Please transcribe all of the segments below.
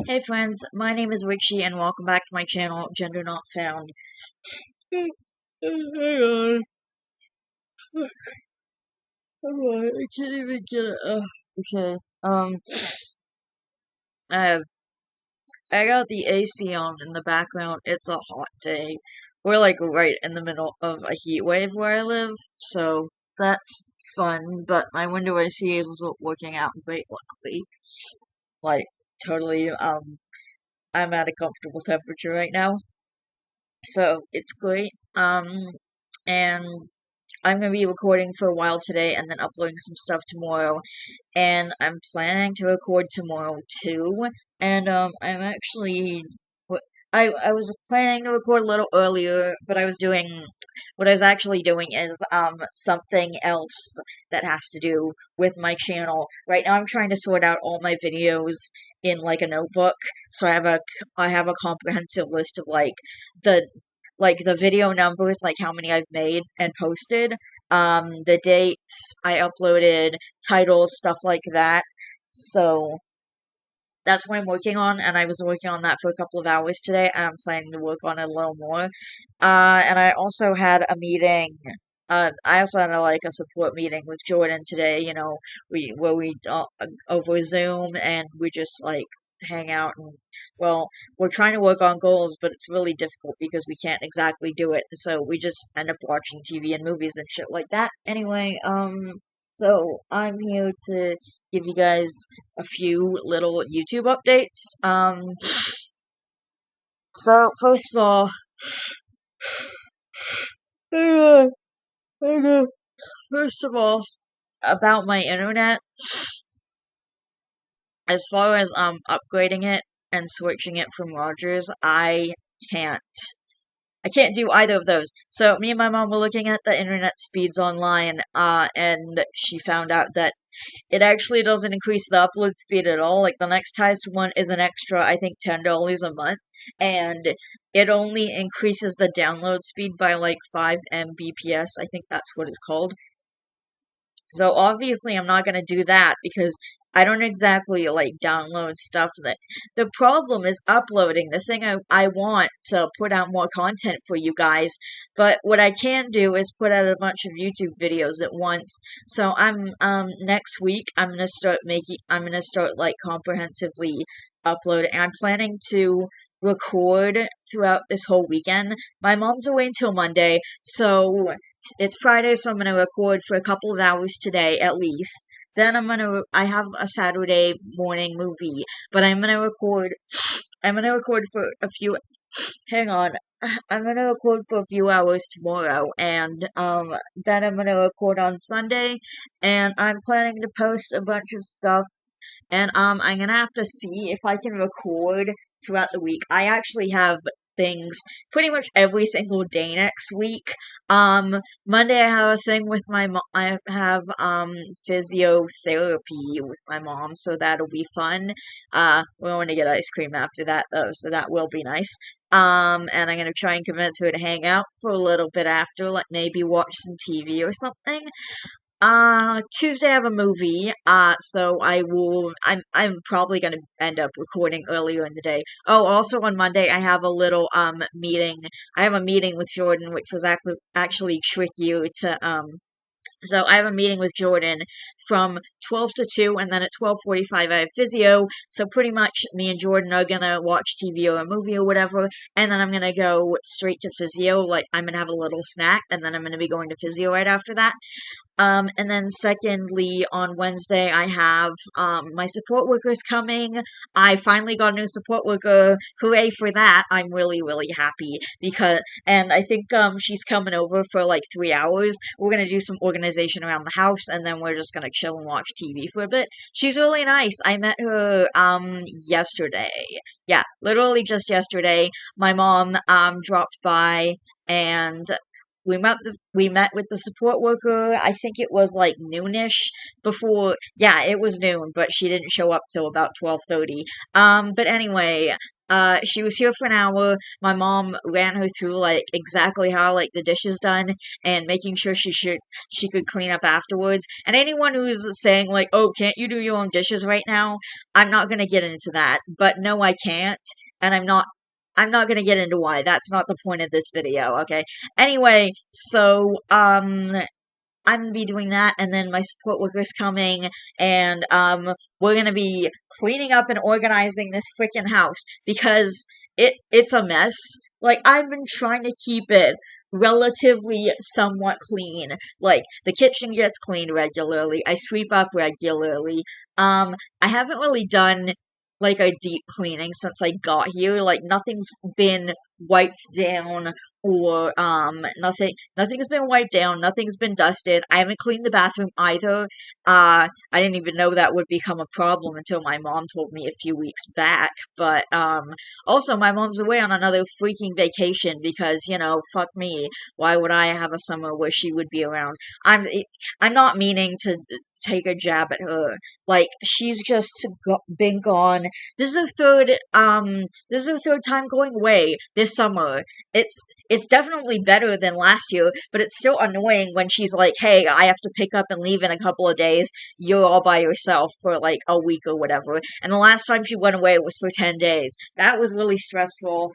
Hey friends, my name is Richie and welcome back to my channel, Gender Not Found. Hang on. I can't even get it. Okay. I I got the AC on in the background. It's a hot day. We're like right in the middle of a heat wave where I live, so that's fun, but my window AC is working out great, luckily. Like, totally, I'm at a comfortable temperature right now, so it's great. And I'm gonna be recording for a while today and then uploading some stuff tomorrow. And I'm planning to record tomorrow too. And I'm actually I was planning to record a little earlier, but I was doing what I was actually doing is something else that has to do with my channel. Right now I'm trying to sort out all my videos in like a notebook. So I have a comprehensive list of the the video numbers, like how many I've made and posted, the dates I uploaded, titles, stuff like that. So that's what I'm working on, and I was working on that for a couple of hours today. I'm planning to work on it a little more. And I also had a meeting. I also had a support meeting with Jordan today. We over Zoom, and we just hang out and we're trying to work on goals, but it's really difficult because we can't exactly do it. So we just end up watching TV and movies and shit like that. Anyway, so I'm here to give you guys a few little YouTube updates. So first of all, uh, first of all, about my internet, as far as upgrading it and switching it from Rogers, can't. I can't do either of those. So me and my mom were looking at the internet speeds online, and she found out that it actually doesn't increase the upload speed at all. Like the next highest one is an extra, I think, $10 a month, and it only increases the download speed by like 5 Mbps. I think that's what it's called. So obviously I'm not gonna do that because I don't exactly like download stuff that the problem is uploading the thing I want to put out more content for you guys, but what I can do is put out a bunch of YouTube videos at once. So I'm next week I'm gonna start like comprehensively uploading. I'm planning to record throughout this whole weekend. My mom's away until Monday, so it's Friday, so I'm gonna record for a couple of hours today at least. Then I have a Saturday morning movie, but I'm gonna record for a few, hang on, I'm gonna record for a few hours tomorrow, and, then I'm gonna record on Sunday, and I'm planning to post a bunch of stuff and I'm gonna have to see if I can record throughout the week. I actually have things pretty much every single day next week. Monday I have a thing with my mom. I have physiotherapy with my mom, so that'll be fun. We're going to get ice cream after that though, so that will be nice. And I'm gonna try and convince her to hang out for a little bit after, like maybe watch some TV or something. Tuesday I have a movie, so I'm probably gonna end up recording earlier in the day. Oh, also on Monday I have a little, meeting. I have a meeting with Jordan, which was actually trickier to, so I have a meeting with Jordan from 12 to 2, and then at 12:45 I have physio. So pretty much me and Jordan are gonna watch TV or a movie or whatever, and then I'm gonna go straight to physio. Like I'm gonna have a little snack, and then I'm gonna be going to physio right after that. And then secondly, on Wednesday, I have, my support worker's coming. I finally got a new support worker. Hooray for that. I'm really, really happy and I think, she's coming over for like 3 hours. We're gonna do some organization around the house, and then we're just gonna chill and watch TV for a bit. She's really nice. I met her, yesterday. Yeah, literally just yesterday. My mom, dropped by and we met with the support worker. I think it was like noonish before. Yeah, it was noon, but she didn't show up till about 12:30. But anyway, she was here for an hour. My mom ran her through like exactly how like the dishes done and making sure she could clean up afterwards. And anyone who's saying like, "Oh, can't you do your own dishes right now?" I'm not gonna get into that. But no, I can't, and I'm not gonna get into why. That's not the point of this video, okay? Anyway, so I'm gonna be doing that, and then my support worker's coming, and we're gonna be cleaning up and organizing this freaking house because it's a mess. Like I've been trying to keep it relatively somewhat clean. Like the kitchen gets cleaned regularly. I sweep up regularly. I haven't really done like a deep cleaning since I got here. Like nothing's been wiped down or nothing's been wiped down, nothing's been dusted. I haven't cleaned the bathroom either. I didn't even know that would become a problem until my mom told me a few weeks back. But also my mom's away on another freaking vacation because, you know, fuck me. Why would I have a summer where she would be around? I'm not meaning to take a jab at her. Like she's just been gone. This is her third time going away this summer. It's definitely better than last year, but it's still annoying when she's like, "Hey, I have to pick up and leave in a couple of days. You're all by yourself for like a week or whatever." And the last time she went away was for 10 days. That was really stressful.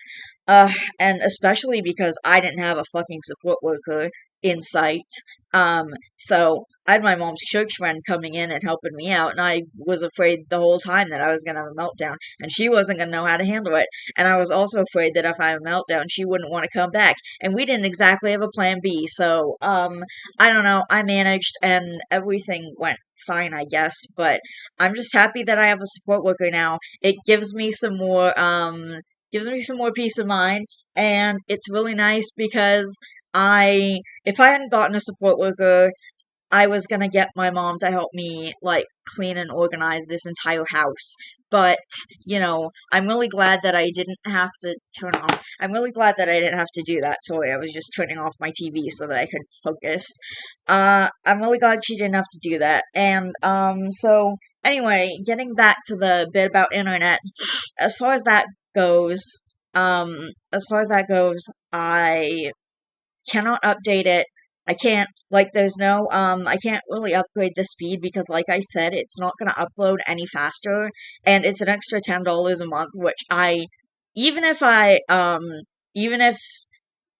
Uh, and especially because I didn't have a fucking support worker in sight. Um, so I had my mom's church friend coming in and helping me out, and I was afraid the whole time that I was gonna have a meltdown, and she wasn't gonna know how to handle it. And I was also afraid that if I had a meltdown, she wouldn't want to come back. And we didn't exactly have a plan B, so I don't know. I managed, and everything went fine, I guess. But I'm just happy that I have a support worker now. It gives me some more peace of mind, and it's really nice because if I hadn't gotten a support worker, I was gonna get my mom to help me like clean and organize this entire house. But, you know, I'm really glad that I didn't have to turn off. I'm really glad that I didn't have to do that. Sorry, I was just turning off my TV so that I could focus. I'm really glad she didn't have to do that. And, so anyway, getting back to the bit about internet, as far as that goes, as far as that goes, I cannot update it. I can't, like, I can't really upgrade the speed because, like I said, it's not gonna upload any faster, and it's an extra $10 a month, which even if even if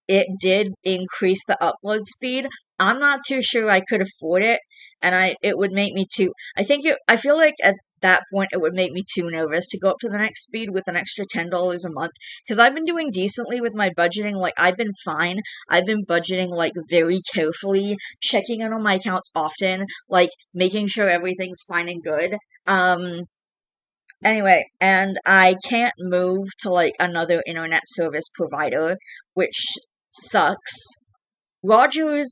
it did increase the upload speed, I'm not too sure I could afford it, and it would make me too, I feel like at that point it would make me too nervous to go up to the next speed with an extra $10 a month, because I've been doing decently with my budgeting, like, I've been fine, I've been budgeting, like, very carefully, checking in on my accounts often, like, making sure everything's fine and good, anyway, and I can't move to, like, another internet service provider, which sucks. Rogers,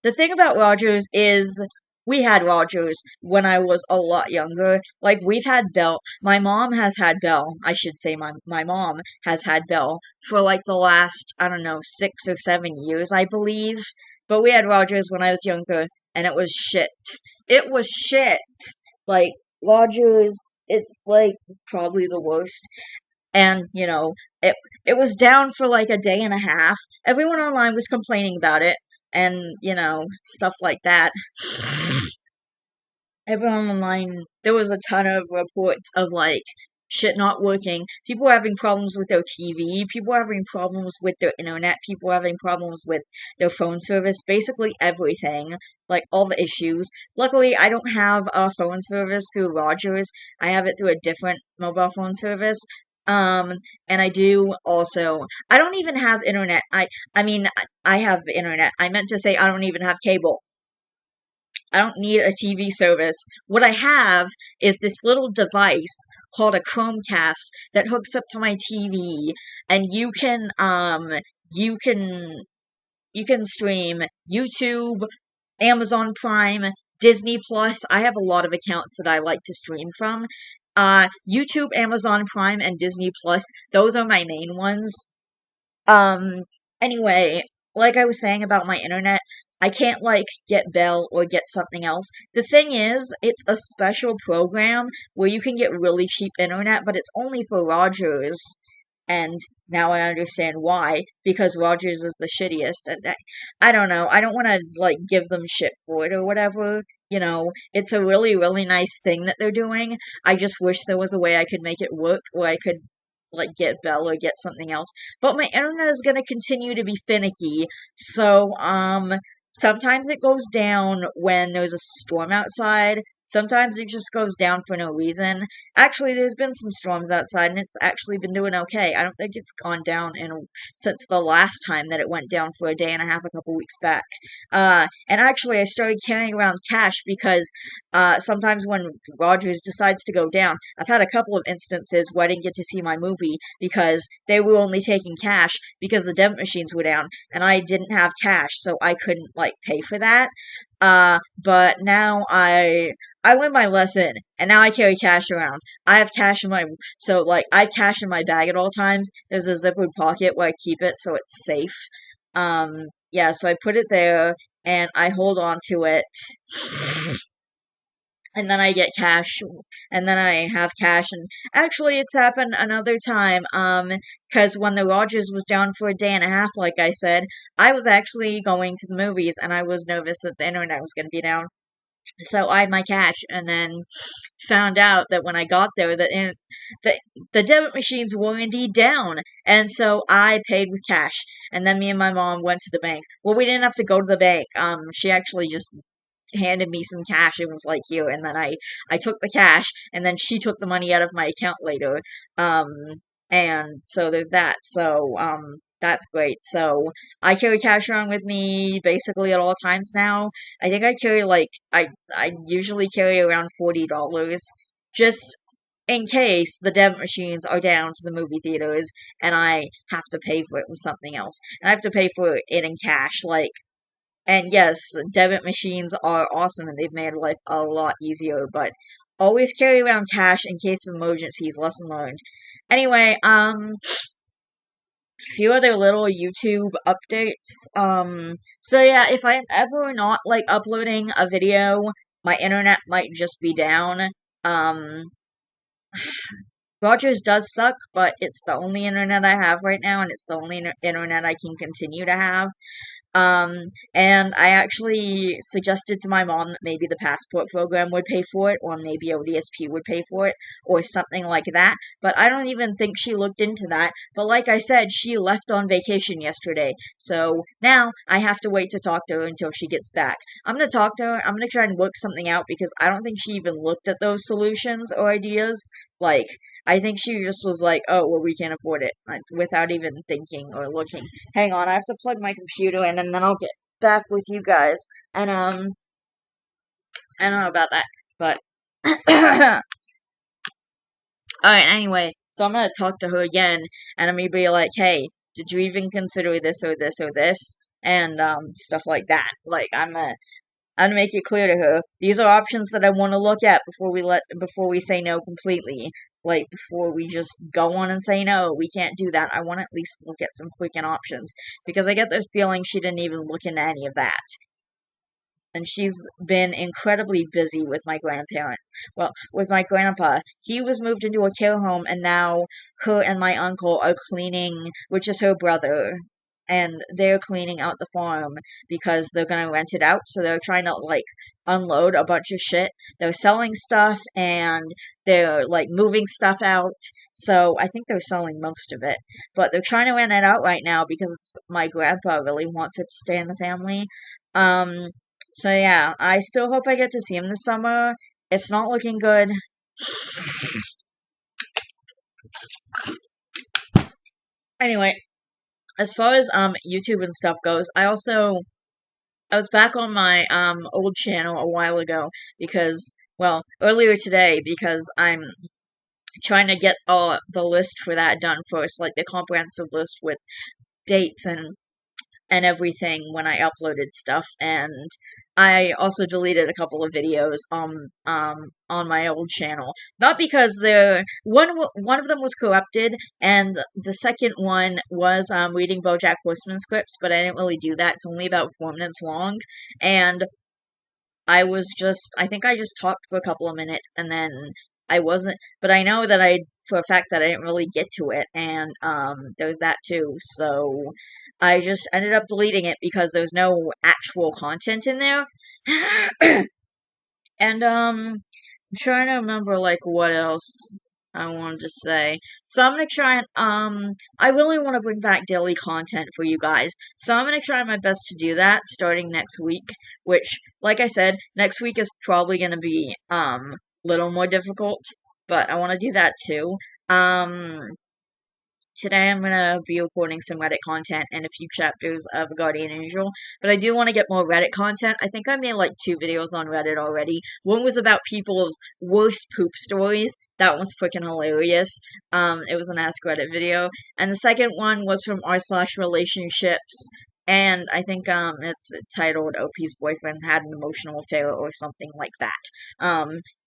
the thing about Rogers is we had Rogers when I was a lot younger. Like we've had Bell. My mom has had Bell. I should say my mom has had Bell for like the last, I don't know, 6 or 7 years, I believe. But we had Rogers when I was younger, and it was shit. It was shit. Like Rogers, it's like probably the worst. And, you know, it was down for like a day and a half. Everyone online was complaining about it and, you know, stuff like that. Everyone online, there was a ton of reports of like shit not working. People were having problems with their TV, people were having problems with their internet, people were having problems with their phone service, basically everything, like all the issues. Luckily, I don't have a phone service through Rogers. I have it through a different mobile phone service. Um, and I don't even have internet. I mean, I have internet. I meant to say I don't even have cable. I don't need a TV service. What I have is this little device called a Chromecast that hooks up to my TV, and you can you can stream YouTube, Amazon Prime, Disney Plus. I have a lot of accounts that I like to stream from. YouTube, Amazon Prime, and Disney Plus, those are my main ones. Um, anyway, like I was saying about my internet, I can't like get Bell or get something else. The thing is, it's a special program where you can get really cheap internet, but it's only for Rogers. And now I understand why, because Rogers is the shittiest. And I don't know. I don't want to like give them shit for it or whatever. It's a really, really nice thing that they're doing. I just wish there was a way I could make it work, or I could like get Bell or get something else. But my internet is gonna continue to be finicky, so sometimes it goes down when there's a storm outside. Sometimes it just goes down for no reason. Actually, there's been some storms outside, and it's actually been doing okay. I don't think it's gone down since the last time that it went down for a day and a half a couple weeks back. And actually, I started carrying around cash because sometimes when Rogers decides to go down, I've had a couple of instances where I didn't get to see my movie because they were only taking cash because the debit machines were down, and I didn't have cash, so I couldn't like pay for that. But now I learned my lesson, and now I carry cash around. I have cash in my so like I have cash in my bag at all times. There's a zippered pocket where I keep it so it's safe. Yeah, so I put it there and I hold on to it, and then I get cash, and then I have cash. And actually, it's happened another time. Because when the Rogers was down for a day and a half, like I said, I was actually going to the movies, and I was nervous that the internet was going to be down. So I had my cash, and then found out that when I got there, the debit machines were indeed down, and so I paid with cash. And then me and my mom went to the bank. Well, we didn't have to go to the bank. She actually just handed me some cash and was like, here. And then I took the cash, and then she took the money out of my account later. Um, and so there's that. So, that's great. So I carry cash around with me basically at all times now. I think I carry like, I usually carry around $40 just in case the debit machines are down for the movie theaters and I have to pay for it with something else. And I have to pay for it in cash, like, and yes, debit machines are awesome and they've made life a lot easier, but always carry around cash in case of emergencies. Lesson learned. Anyway, a few other little YouTube updates. So yeah, if I'm ever not like uploading a video, my internet might just be down. Um, Rogers does suck, but it's the only internet I have right now, and it's the only internet I can continue to have. Um, and I actually suggested to my mom that maybe the passport program would pay for it, or maybe ODSP would pay for it, or something like that. But I don't even think she looked into that. But like I said, she left on vacation yesterday. So now I have to wait to talk to her until she gets back. I'm gonna talk to her. I'm gonna try and work something out because I don't think she even looked at those solutions or ideas. Like, I think she just was like, oh, well, we can't afford it, like, without even thinking or looking. Hang on, I have to plug my computer in and then I'll get back with you guys. And, I don't know about that, but, alright, anyway, so I'm gonna talk to her again, and I'm gonna be like, hey, did you even consider this or this or this? And, stuff like that. Like, I'm gonna make it clear to her. These are options that I want to look at before we say no completely. Like, before we just go on and say no, we can't do that. I want to at least look at some freaking options. Because I get the feeling she didn't even look into any of that. And she's been incredibly busy with my grandparent. Well, with my grandpa. He was moved into a care home, and now her and my uncle are cleaning, which is her brother. And they're cleaning out the farm because they're gonna rent it out, so they're trying to, like, unload a bunch of shit. They're selling stuff, and they're, like, moving stuff out, so I think they're selling most of it. But they're trying to rent it out right now because my grandpa really wants it to stay in the family. Um, so yeah, I still hope I get to see him this summer. It's not looking good. Anyway, as far as YouTube and stuff goes, I was back on my old channel a while ago because, well, earlier today, because I'm trying to get the list for that done first, like the comprehensive list with dates and and everything when I uploaded stuff, and I also deleted a couple of videos on my old channel. Not because one of them was corrupted, and the second one was reading BoJack Horseman scripts, but I didn't really do that. It's only about 4 minutes long, and I think I just talked for a couple of minutes, and then I wasn't, but I know that for a fact that I didn't really get to it, and, there's that too, so I just ended up deleting it because there's no actual content in there. And, I'm trying to remember, like, what else I wanted to say. So I'm gonna try and, I really want to bring back daily content for you guys. So I'm gonna try my best to do that starting next week, which, like I said, next week is probably gonna be, little more difficult, but I want to do that too. Today I'm gonna be recording some Reddit content and a few chapters of Guardian Angel, but I do want to get more Reddit content. I think I made like 2 videos on Reddit already. One was about people's worst poop stories. That was freaking hilarious. It was an Ask Reddit video. And the second one was from r/relationships. And I think it's titled OP's boyfriend had an emotional affair or something like that.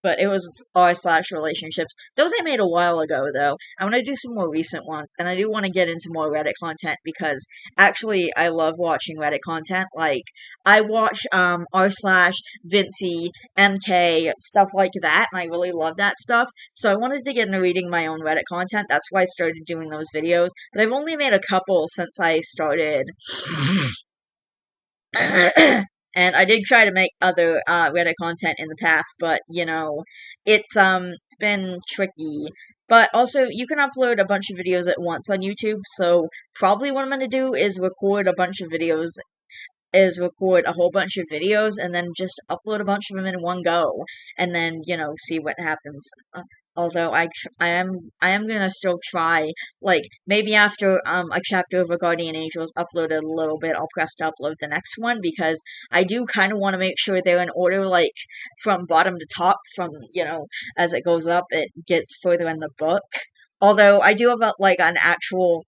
But it was r/relationships. Those I made a while ago, though. I want to do some more recent ones, and I do want to get into more Reddit content because actually I love watching Reddit content. Like, I watch r/Vincey, MK, stuff like that, and I really love that stuff. So I wanted to get into reading my own Reddit content. That's why I started doing those videos. But I've only made a couple since I started. And I did try to make other Reddit content in the past, but you know, it's been tricky. But also, you can upload a bunch of videos at once on YouTube. So probably what I'm gonna do is record a whole bunch of videos and then just upload a bunch of them in one go, and then see what happens. Although I am gonna still try, like maybe after a chapter of A Guardian Angel is uploaded a little bit, I'll press to upload the next one because I do kind of want to make sure they're in order, like from bottom to top. From as it goes up, it gets further in the book. Although I do have like an actual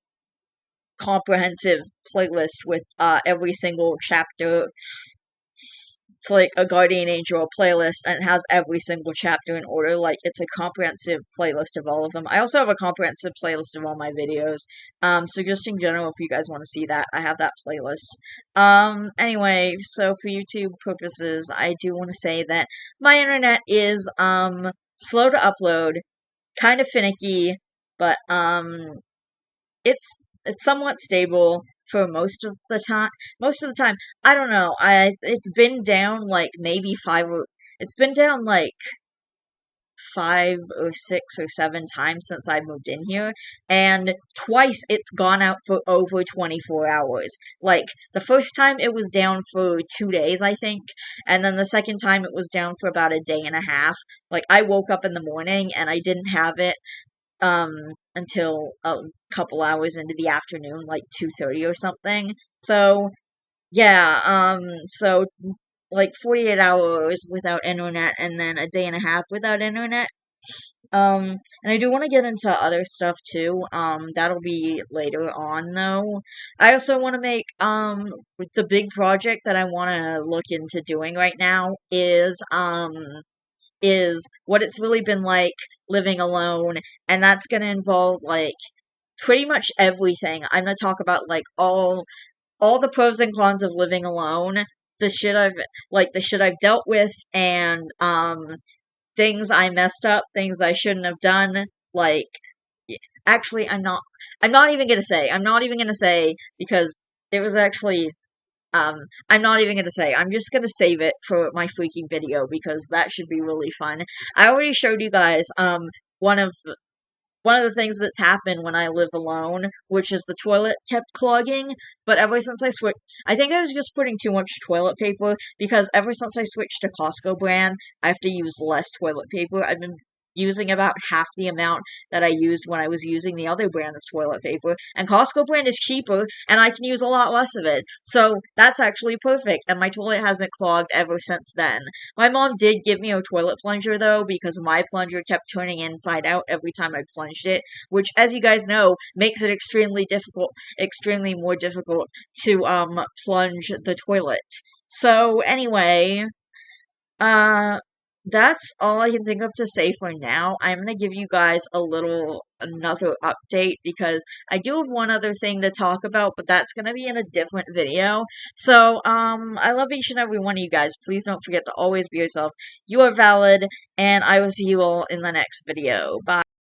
comprehensive playlist with every single chapter. It's like a Guardian Angel playlist, and it has every single chapter in order. Like, it's a comprehensive playlist of all of them. I also have a comprehensive playlist of all my videos. So just in general, if you guys want to see that, I have that playlist. Anyway, so for YouTube purposes, I do want to say that my internet is, slow to upload, kind of finicky, but, it's somewhat stable for most of the time. Most of the time, I don't know. It's been down like maybe it's been down like 5 or 6 or 7 times since I moved in here, and twice it's gone out for over 24 hours. Like, the first time it was down for 2 days, I think, and then the second time it was down for about a day and a half. Like, I woke up in the morning and I didn't have it until a couple hours into the afternoon, like 2:30 or something. So yeah, so like 48 hours without internet and then a day and a half without internet. And I do want to get into other stuff too. That'll be later on though. I also want to make, the big project that I want to look into doing right now is what it's really been like living alone, and that's gonna involve like pretty much everything. I'm gonna talk about like all the pros and cons of living alone, the shit I've dealt with, and things I messed up, things I shouldn't have done. Like, actually, I'm not even gonna say. I'm not even gonna say because it was actually I'm not even gonna say. I'm just gonna save it for my freaking video because that should be really fun. I already showed you guys one of one of the things that's happened when I live alone, which is the toilet kept clogging. But ever since I switched, I think I was just putting too much toilet paper because ever since I switched to Costco brand, I have to use less toilet paper. using about half the amount that I used when I was using the other brand of toilet paper. And Costco brand is cheaper, and I can use a lot less of it. So that's actually perfect, and my toilet hasn't clogged ever since then. My mom did give me a toilet plunger though, because my plunger kept turning inside out every time I plunged it, which, as you guys know, makes it extremely more difficult to plunge the toilet. So anyway, uh, that's all I can think of to say for now. I'm gonna give you guys another update because I do have one other thing to talk about, but that's gonna be in a different video. So, I love each and every one of you guys. Please don't forget to always be yourselves. You are valid, and I will see you all in the next video. Bye.